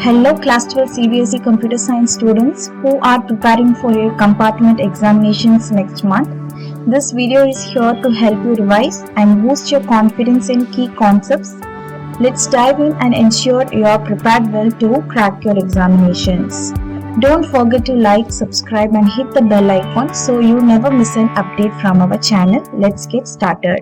Hello Class 12 CBSE Computer Science students who are preparing for your compartment examinations next month. This video is here to help you revise and boost your confidence in key concepts. Let's dive in and ensure you are prepared well to crack your examinations. Don't forget to like, subscribe and hit the bell icon so you never miss an update from our channel. Let's get started.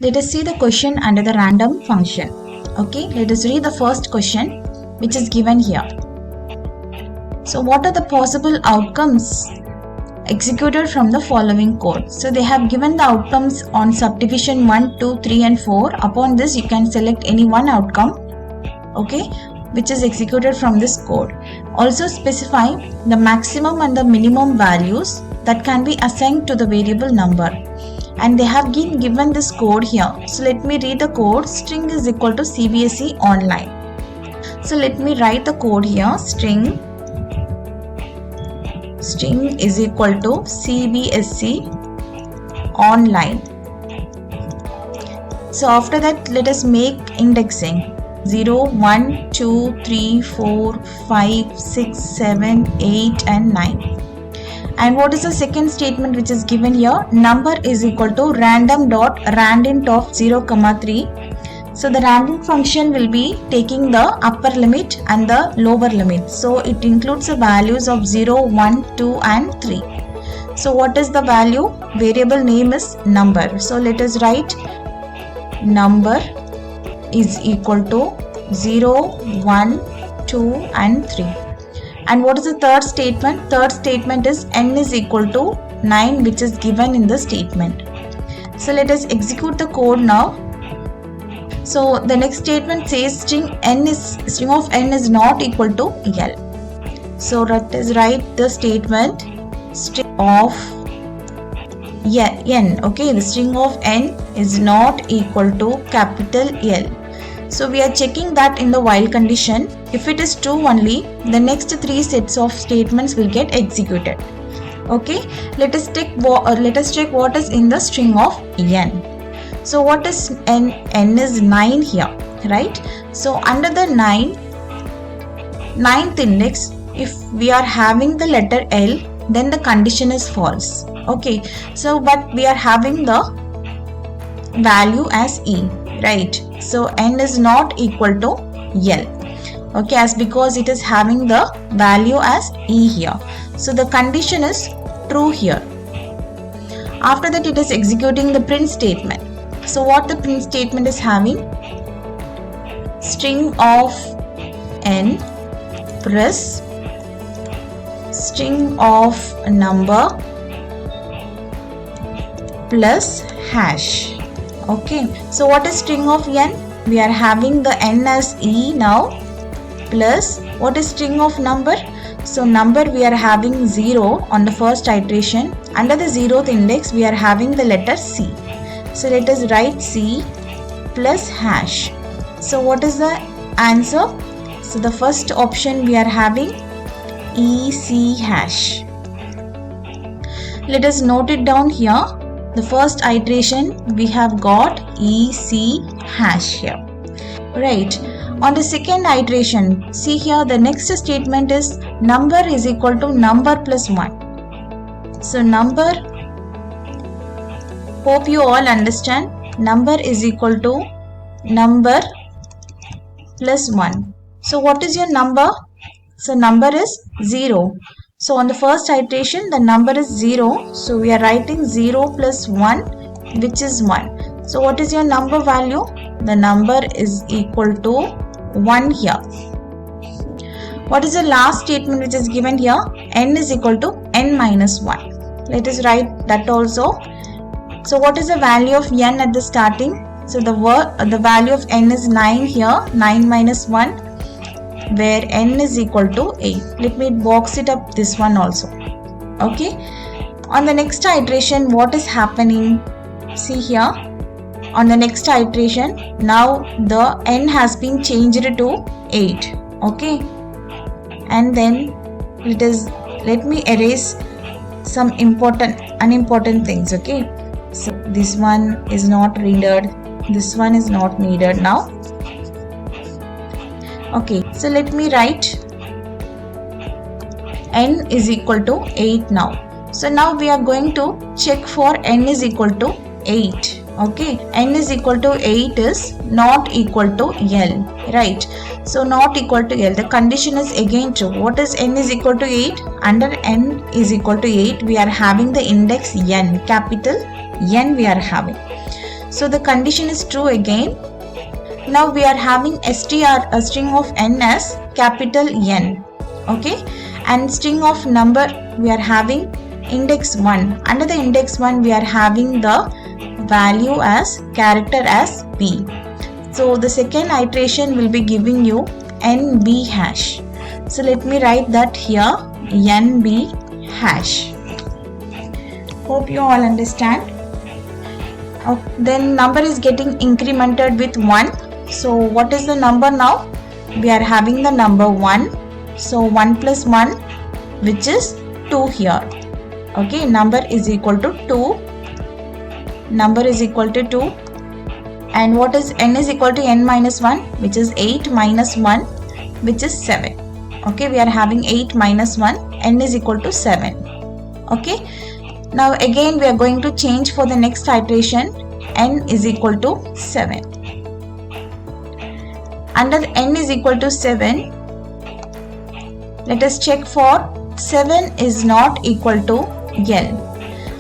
Let us see the question under the random function. Okay, let us read the first question which is given here. So what are the possible outcomes executed from the following code? So they have given the outcomes on subdivision 1, 2, 3 and 4. Upon this you can select any one outcome, okay, which is executed from this code. Also specify the maximum and the minimum values that can be assigned to the variable number. And they have given this code here. So let me read the code. String is equal to CBSE online. So let me write the code here. String is equal to CBSE online. So after that let us make indexing 0, 1, 2, 3, 4, 5, 6, 7, 8 and 9. And what is the second statement which is given here? Number is equal to random.randint of 0, 3. So the random function will be taking the upper limit and the lower limit. So it includes the values of 0, 1, 2 and 3. So what is the value? Variable name is number. So let us write number is equal to 0, 1, 2 and 3. And what is the third statement? Third statement is n is equal to 9, which is given in the statement. So let us execute the code now. So the next statement says string of n is not equal to L. So let us write the statement string of n. Okay, the string of n is not equal to capital L. So we are checking that in the while condition. If it is true only, the next three sets of statements will get executed. Okay, let us check what is in the string of n. So what is n? N is 9 here, right? So under the 9th index, if we are having the letter L, then the condition is false. Okay, so but we are having the value as E, right? So n is not equal to L. Okay, as because it is having the value as E here. So the condition is true here. After that it is executing the print statement. So what the print statement is having? String of n plus string of number plus hash. Okay, so what is string of n? We are having the n as E now, plus what is string of number? So number we are having 0 on the first iteration. Under the 0th index we are having the letter C. So let us write C plus hash. So what is the answer? So the first option we are having EC hash. Let us note it down here. The first iteration we have got EC hash here, right? On the second iteration, see here the next statement is number is equal to number plus 1. So number, hope you all understand, number is equal to number plus 1. So what is your number? So number is 0. So on the first iteration the number is 0. So we are writing 0 plus 1, which is 1. So what is your number value? The number is equal to 1 here. What is the last statement which is given here? N is equal to n minus 1. Let us write that also. So what is the value of n at the starting? So the value of n is 9 here, 9 minus 1, where n is equal to 8. Let me box it up this one also. Okay. On the next iteration, what is happening? See here. On the next iteration, now the n has been changed to 8. Okay. And then let me erase some unimportant things. Okay. So this one is not needed. This one is not needed now. Okay, so let me write n is equal to 8 now. So now we are going to check for n is equal to 8. Okay, n is equal to 8 is not equal to L, right? So not equal to L. The condition is again true. What is n is equal to 8? Under n is equal to 8, we are having the index n, capital N we are having. So the condition is true again. Now we are having a string of n as capital N. Okay, and string of number we are having index 1. Under the index 1 we are having the value as character as B. So the second iteration will be giving you NB hash. So let me write that here, NB hash. Hope you all understand. Then number is getting incremented with 1. So what is the number now? We are having the number 1. So 1 plus 1, which is 2 here. Okay, number is equal to 2. Number is equal to 2. And what is n is equal to n minus 1, which is 8 minus 1, which is 7. Okay, we are having 8 minus 1, n is equal to 7. Okay. Now again we are going to change for the next iteration, n is equal to 7. Under n is equal to 7, let us check for 7 is not equal to L.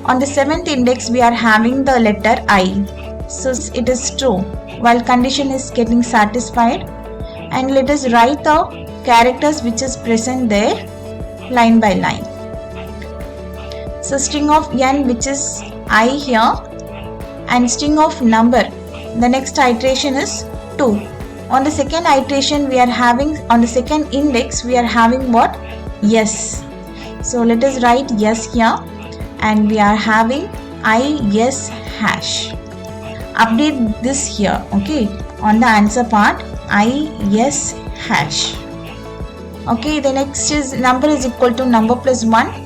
On the 7th index we are having the letter I. So it is true while condition is getting satisfied. And let us write the characters which is present there line by line. So string of n, which is I here, and string of number, the next iteration is 2. On the second iteration we are having, on the second index we are having what? Yes. So let us write yes here, and we are having I yes hash. Update this here. Okay, on the answer part, I yes hash. Okay, the next is number is equal to number plus 1.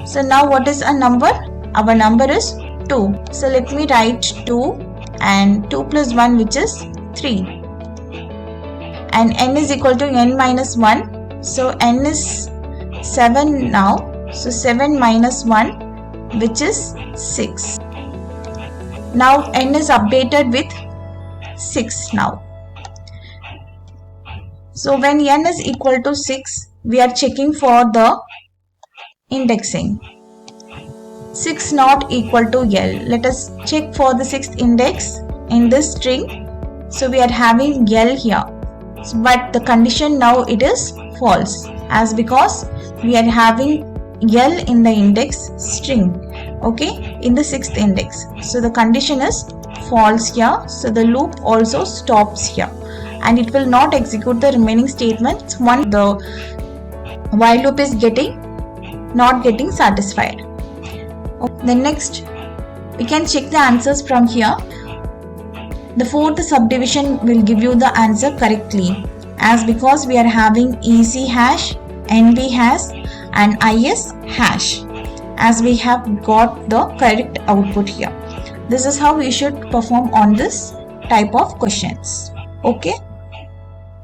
So now what is a number? Our number is 2. So let me write 2 and 2 plus 1, which is 3. And n is equal to n minus 1. So n is 7 now. So 7 minus 1, which is 6. Now n is updated with 6 now. So when n is equal to 6, we are checking for the indexing. 6 not equal to L. Let us check for the 6th index in this string. So we are having L here. But the condition now it is false, as because we are having L in the index string. Okay, in the 6th index. So the condition is false here. So the loop also stops here. And it will not execute the remaining statements once the while loop is not getting satisfied. Then next, we can check the answers from here. The 4th subdivision will give you the answer correctly, as because we are having EC hash, NB hash and IS hash, as we have got the correct output here. This is how we should perform on this type of questions. Okay.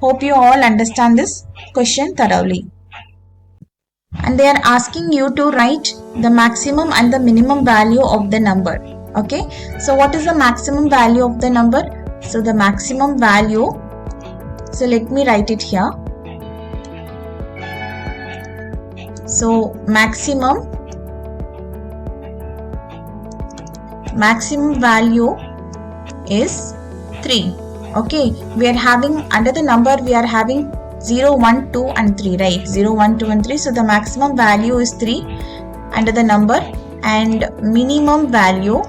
Hope you all understand this question thoroughly. And they are asking you to write the maximum and the minimum value of the number. Okay, so what is the maximum value of the number? So the maximum value, so let me write it here. So maximum value is 3. Okay, we are having under the number we are having 0, 1, 2 and 3, right? 0, 1, 2 and 3. So the maximum value is 3 under the number, and minimum value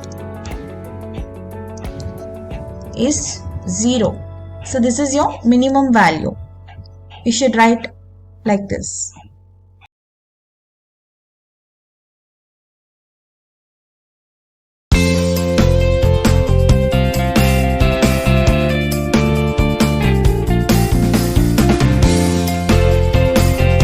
is 0. So this is your minimum value. You should write like this.